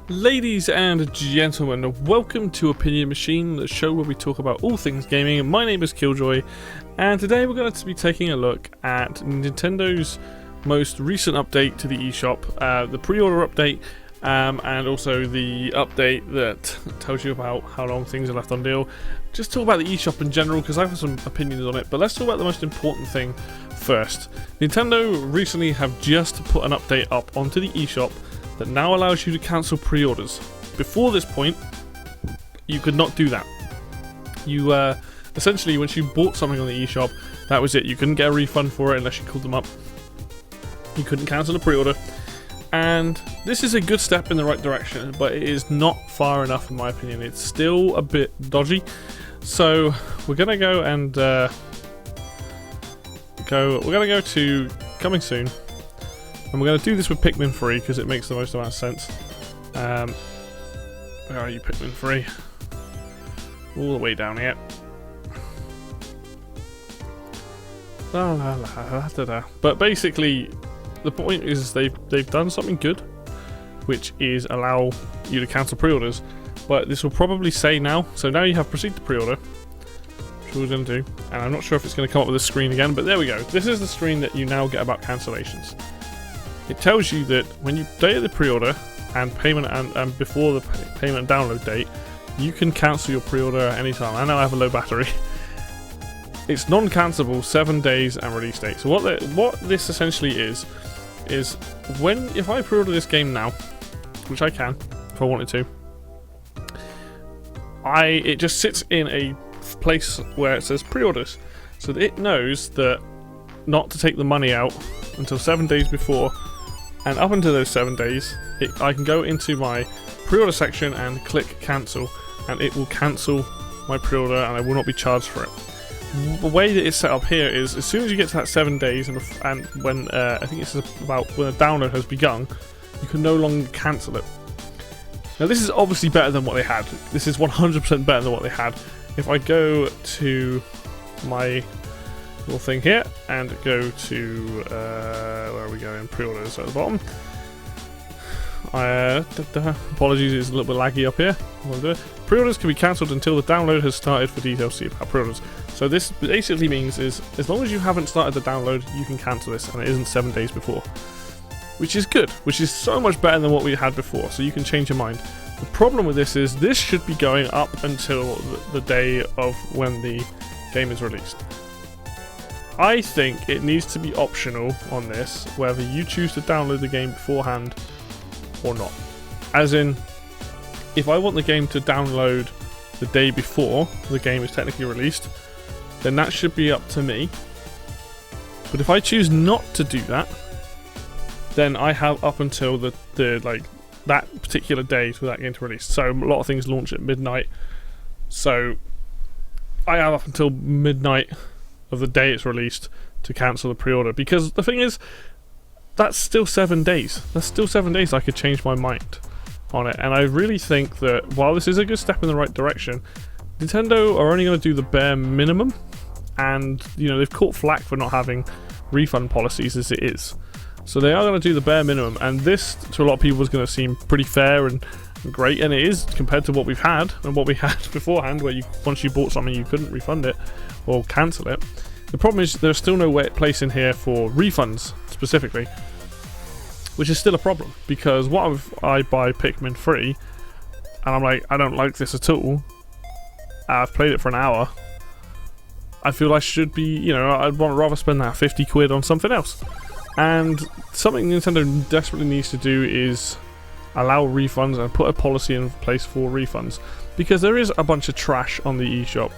Ladies and gentlemen, welcome to Opinion Machine, the show where we talk about all things gaming. My name is Killjoy, and today we're going to be taking a look at Nintendo's most recent update to the eShop, the pre-order update, and also the update that tells you about how long things are left on deal. Just talk about the eShop in general, because I have some opinions on it, but let's talk about the most important thing first. Nintendo recently have just put an update up onto the eShop that now allows you to cancel pre-orders. Before this point, you could not do that. You essentially, once you bought something on the eShop, that was it. You couldn't get a refund for it unless you called them up. You couldn't cancel a pre-order. And this is a good step in the right direction, but it is not far enough in my opinion. It's still a bit dodgy. So we're gonna go and we're gonna go to coming soon. And we're going to do this with Pikmin 3 because it makes the most amount of sense. Where are you, Pikmin 3? All the way down here. La, la, la, da, da. But basically, the point is they've done something good, which is allow you to cancel pre-orders. But this will probably say now. So now you have proceed to pre-order, which we're going to do. And I'm not sure if it's going to come up with this screen again, but there we go. This is the screen that you now get about cancellations. It tells you that when you date the pre-order and payment and before the payment and download date, you can cancel your pre-order at any time. I know I have a low battery. It's non-cancelable, 7 days and release date. So what this essentially is if I pre-order this game now, which I can if I wanted to, it just sits in a place where it says pre-orders, so that it knows that not to take the money out until 7 days before. And up until those 7 days, I can go into my pre-order section and click cancel, and it will cancel my pre-order and I will not be charged for it. The way that it's set up here is as soon as you get to that 7 days and when I think it's about when a download has begun, you can no longer cancel it. Now this is obviously better than what they had. This is 100% better than what they had. If I go to my little thing here and go to where are we going? Pre-orders at the bottom. Apologies, it's a little bit laggy up here. Pre-orders can be cancelled until the download has started. For details, see about pre-orders. So this basically means is as long as you haven't started the download, you can cancel this, and it isn't 7 days before, which is good. Which is so much better than what we had before. So you can change your mind. The problem with this is this should be going up until the day of when the game is released. I think it needs to be optional on this, whether you choose to download the game beforehand or not. As in, if I want the game to download the day before the game is technically released, then that should be up to me. But if I choose not to do that, then I have up until that particular day for that game to release. So a lot of things launch at midnight. So I have up until midnight of the day it's released to cancel the pre-order, because the thing is, that's still 7 days. That's still 7 days I could change my mind on it. And I really think that while this is a good step in the right direction, Nintendo are only going to do the bare minimum, and they've caught flack for not having refund policies as it is. So they are going to do the bare minimum, and this to a lot of people is going to seem pretty fair and great, and it is compared to what we've had and what we had beforehand, where once you bought something you couldn't refund it or cancel it. The problem is there's still no place in here for refunds specifically, which is still a problem, because what if I buy Pikmin 3 and I'm like, I don't like this at all, I've played it for an hour, I feel I should be, I'd rather spend that 50 quid on something else. And something Nintendo desperately needs to do is allow refunds and put a policy in place for refunds, because there is a bunch of trash on the eShop,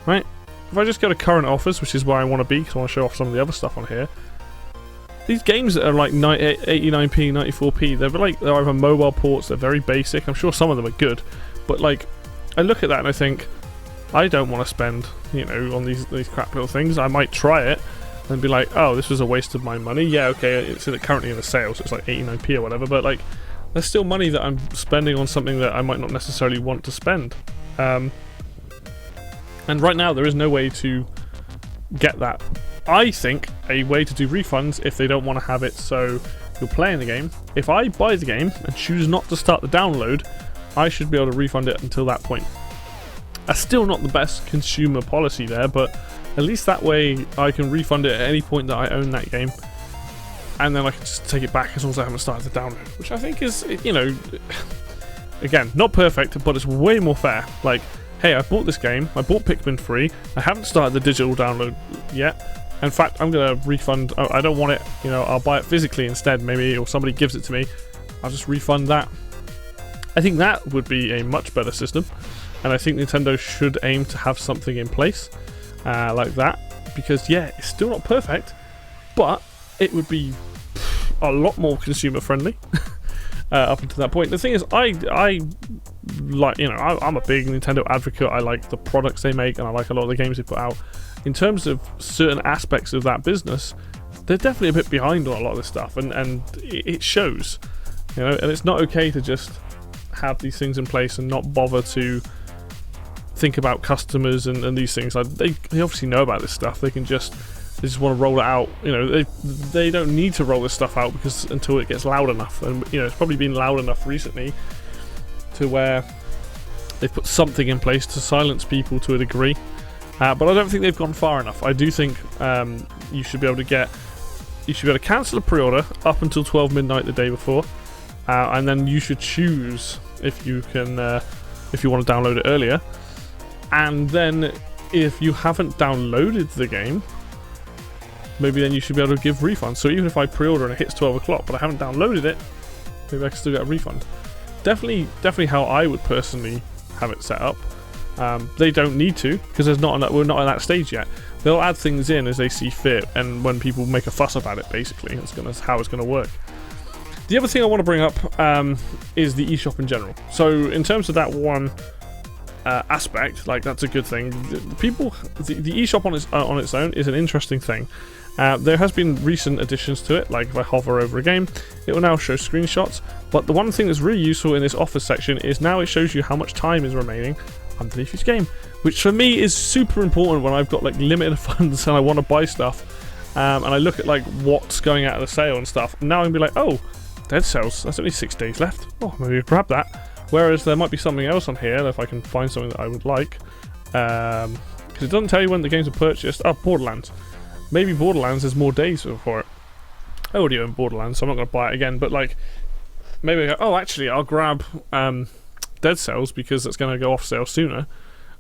right? If I just go to current offers, which is where I want to be because I want to show off some of the other stuff on here, these games that are like 89p, 94p, they're either mobile ports, they're very basic. I'm sure some of them are good, but I look at that and I think, I don't want to spend, on these crap little things. I might try it and be like, oh, this was a waste of my money. Yeah, okay, it's currently in a sale, so it's like 89p or whatever, but there's still money that I'm spending on something that I might not necessarily want to spend. And right now there is no way to get that. I think a way to do refunds, if they don't want to have it so you're playing the game. If I buy the game and choose not to start the download, I should be able to refund it until that point. That's still not the best consumer policy there, but at least that way I can refund it at any point that I own that game, and then I can just take it back as long as I haven't started the download, which I think is, you know, again, not perfect, but it's way more fair. Like, hey, I bought this game, I bought Pikmin 3, I haven't started the digital download yet. In fact, I'm going to refund, I don't want it, you know, I'll buy it physically instead maybe, or somebody gives it to me, I'll just refund that. I think that would be a much better system, and I think Nintendo should aim to have something in place like that, because yeah, it's still not perfect, but it would be a lot more consumer friendly up until that point. The thing is, I like, you know, I'm a big Nintendo advocate. I like the products they make, and I like a lot of the games they put out. In terms of certain aspects of that business, they're definitely a bit behind on a lot of this stuff, and it shows, you know. And it's not okay to just have these things in place and not bother to think about customers and these things. Like, they obviously know about this stuff. They just want to roll it out. You know, they don't need to roll this stuff out because until it gets loud enough, and you know, it's probably been loud enough recently to where they've put something in place to silence people to a degree. But I don't think they've gone far enough. I do think you should be able to cancel a pre-order up until 12 midnight the day before, and then you should choose if you can, if you want to download it earlier. And then if you haven't downloaded the game, maybe then you should be able to give refunds. So even if I pre-order and it hits 12 o'clock, but I haven't downloaded it, maybe I can still get a refund. Definitely how I would personally have it set up. They don't need to, because we're not at that stage yet. They'll add things in as they see fit, and when people make a fuss about it, basically, that's how it's going to work. The other thing I want to bring up is the eShop in general. So in terms of that one aspect, like, that's a good thing. The eShop on its own is an interesting thing. There has been recent additions to it, like if I hover over a game, it will now show screenshots. But the one thing that's really useful in this offers section is now it shows you how much time is remaining underneath each game, which for me is super important when I've got like limited funds and I want to buy stuff, and I look at like what's going out of the sale and stuff. And now I can be like, oh, Dead Cells, that's only 6 days left. Oh, maybe I'll grab that. Whereas there might be something else on here if I can find something that I would like, because it doesn't tell you when the games are purchased. Oh, Borderlands. Maybe Borderlands there's more days for it. I already own Borderlands, so I'm not going to buy it again. But like, maybe I go, oh, actually, I'll grab Dead Cells because it's going to go off sale sooner,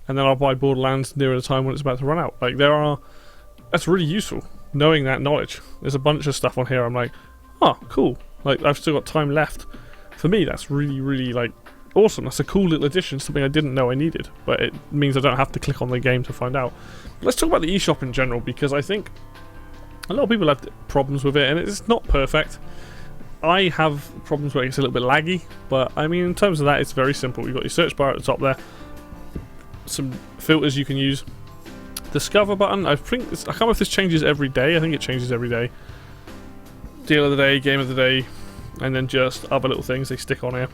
and then I'll buy Borderlands nearer the time when it's about to run out. Like, that's really useful, knowing that knowledge. There's a bunch of stuff on here I'm like, oh, cool. Like, I've still got time left. For me, that's really, really, like, awesome. That's a cool little addition, something I didn't know I needed, but it means I don't have to click on the game to find out. But let's talk about the eShop in general, because I think a lot of people have problems with it, and it's not perfect. I have problems where it's a little bit laggy, but I mean, in terms of that, it's very simple. You've got your search bar at the top there, some filters you can use. Discover button, I can't remember if this changes every day. I think it changes every day. Deal of the day, game of the day, and then just other little things they stick on here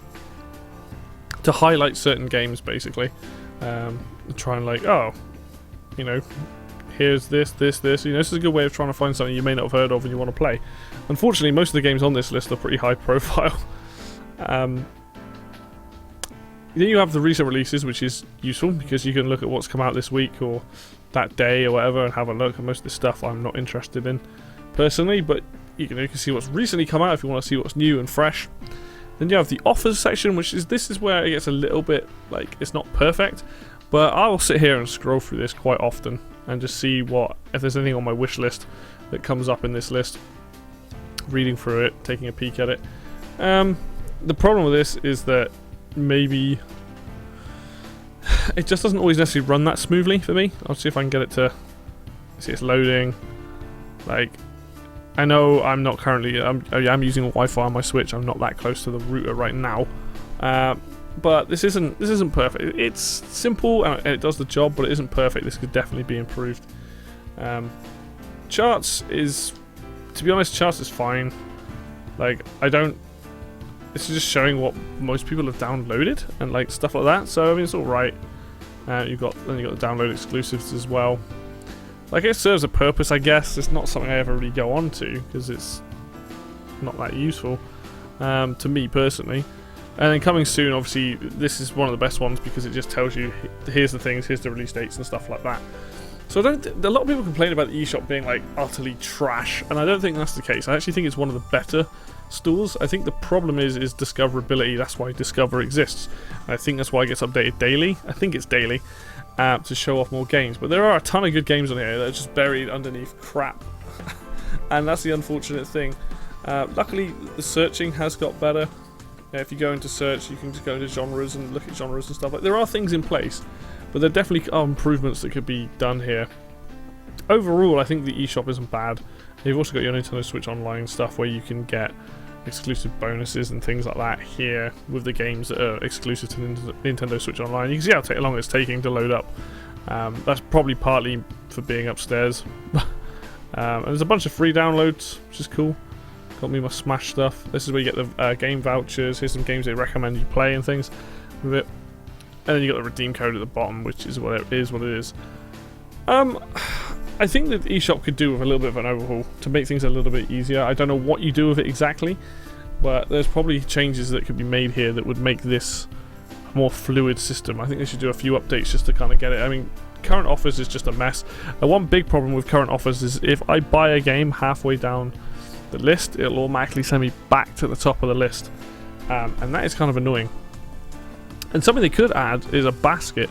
to highlight certain games, basically. Try and like, oh, you know, here's this. You know, this is a good way of trying to find something you may not have heard of and you want to play. Unfortunately, most of the games on this list are pretty high profile. Then you have the recent releases, which is useful because you can look at what's come out this week or that day or whatever and have a look at most of the stuff I'm not interested in personally, but you can see what's recently come out if you want to see what's new and fresh. Then you have the offers section, this is where it gets a little bit, like, it's not perfect, but I will sit here and scroll through this quite often and just see if there's anything on my wish list that comes up in this list. Reading through it, taking a peek at it. The problem with this is that maybe it just doesn't always necessarily run that smoothly for me. I'll see if I can get it to see it's loading. Like, I know I'm not currently, I'm using Wi-Fi on my Switch. I'm not that close to the router right now, but this isn't perfect. It's simple and it does the job, but it isn't perfect. This could definitely be improved. Charts is, to be honest, charts is fine. Like, it's just showing what most people have downloaded and like stuff like that. So I mean, it's all right. You've got the download exclusives as well. Like, it serves a purpose, I guess. It's not something I ever really go on to because it's not that useful to me personally. And then coming soon, obviously, this is one of the best ones because it just tells you, here's the things, here's the release dates and stuff like that. So a lot of people complain about the eShop being like utterly trash, and I don't think that's the case. I actually think it's one of the better stores. I think the problem is discoverability. That's why Discover exists. And I think that's why it gets updated daily. I think it's daily to show off more games. But there are a ton of good games on here that are just buried underneath crap, and that's the unfortunate thing. Luckily, the searching has got better. If you go into search, you can just go into genres and look at genres and stuff. Like, there are things in place, but there definitely are improvements that could be done here. Overall, I think the eShop isn't bad. You've also got your Nintendo Switch Online stuff where you can get exclusive bonuses and things like that here with the games that are exclusive to Nintendo Switch Online. You can see how long it's taking to load up. That's probably partly for being upstairs. And there's a bunch of free downloads, which is cool. Got me my Smash stuff. This is where you get the game vouchers. Here's some games they recommend you play and things with it. And then you got the redeem code at the bottom, which is what it is. I think that the eShop could do with a little bit of an overhaul to make things a little bit easier. I don't know what you do with it exactly, but there's probably changes that could be made here that would make this a more fluid system. I think they should do a few updates just to kind of get it. I mean, current offers is just a mess. One big problem with current offers is if I buy a game halfway down the list, it'll automatically send me back to the top of the list, and that is kind of annoying. And something they could add is a basket,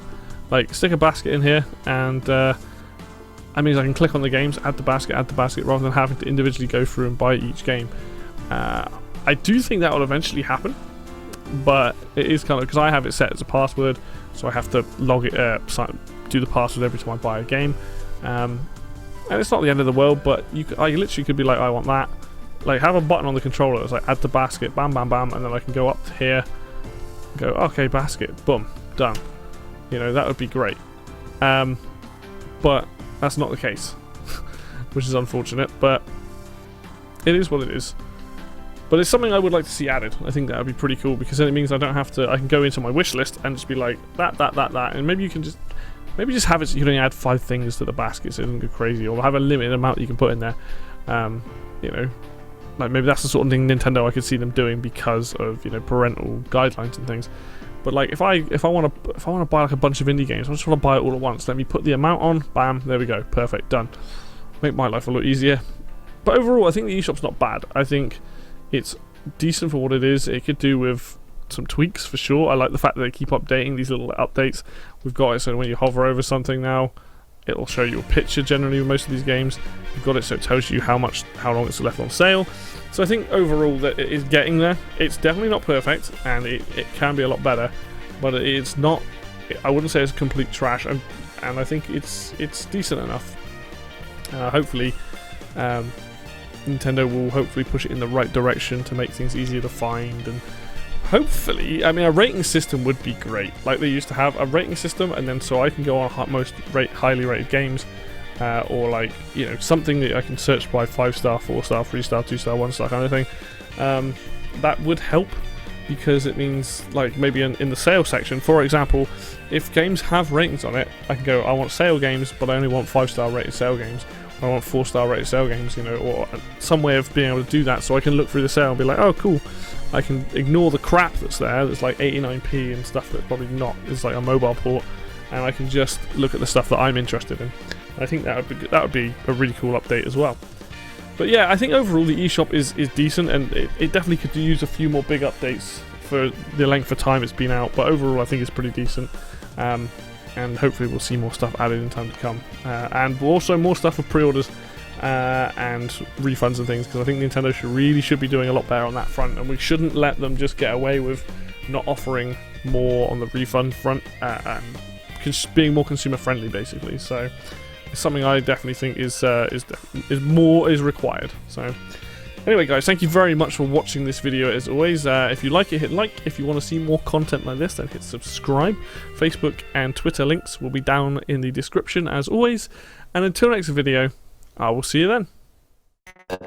like stick a basket in here, and that means I can click on the games, add the basket, rather than having to individually go through and buy each game. I do think that will eventually happen, but it is kind of, because I have it set as a password, so I have to log it, do the password every time I buy a game. And it's not the end of the world, but I literally could be like, I want that. Like, have a button on the controller that's like, add to basket, bam, bam, bam, and then I can go up to here, go, okay, basket, boom, done. You know, that would be great. But that's not the case, which is unfortunate, but it is what it is. But it's something I would like to see added. I think that would be pretty cool, because then it means I don't have to, I can go into my wish list and just be like, that, and maybe you can just, just have it so you can only add 5 things to the basket so it doesn't go crazy, or have a limited amount you can put in there. You know, like maybe that's the sort of thing Nintendo I could see them doing because of, you know, parental guidelines and things. But like, if I want to buy like a bunch of indie games, I just want to buy it all at once. Let me put the amount on, bam, there we go, perfect, done. Make my life a lot easier. But overall, I think the eShop's not bad. I think it's decent for what it is. It could do with some tweaks for sure. I like the fact that they keep updating these little updates. We've got it so when you hover over something now, it'll show you a picture generally with most of these games. You've got it so it tells you how long it's left on sale. So I think overall that it is getting there. It's definitely not perfect, and it can be a lot better, but it's not, I wouldn't say it's complete trash, and I think it's decent enough. Hopefully Nintendo will hopefully push it in the right direction to make things easier to find, and hopefully, I mean, a rating system would be great, like they used to have a rating system, and then so I can go on most highly rated games, or like, you know, something that I can search by 5-star, 4-star, 3-star, 2-star, 1-star kind of thing. That would help, because it means, like, maybe in the sale section, for example, if games have ratings on it, I can go, I want sale games, but I only want 5-star rated sale games. I want 4-star rated sale games, you know, or some way of being able to do that, so I can look through the sale and be like, oh cool, I can ignore the crap that's there, that's like 89p and stuff that's probably not, it's like a mobile port, and I can just look at the stuff that I'm interested in. I think that would be a really cool update as well. But yeah, I think overall the eShop is decent, and it definitely could use a few more big updates for the length of time it's been out, but overall I think it's pretty decent. And hopefully we'll see more stuff added in time to come. And also more stuff for pre-orders and refunds and things, because I think Nintendo should be doing a lot better on that front, and we shouldn't let them just get away with not offering more on the refund front, and being more consumer friendly basically. So it's something I definitely think is required. So anyway guys, thank you very much for watching this video as always. If you like it, hit like. If you want to see more content like this, then hit subscribe. Facebook and Twitter links will be down in the description as always. And until next video, I will see you then.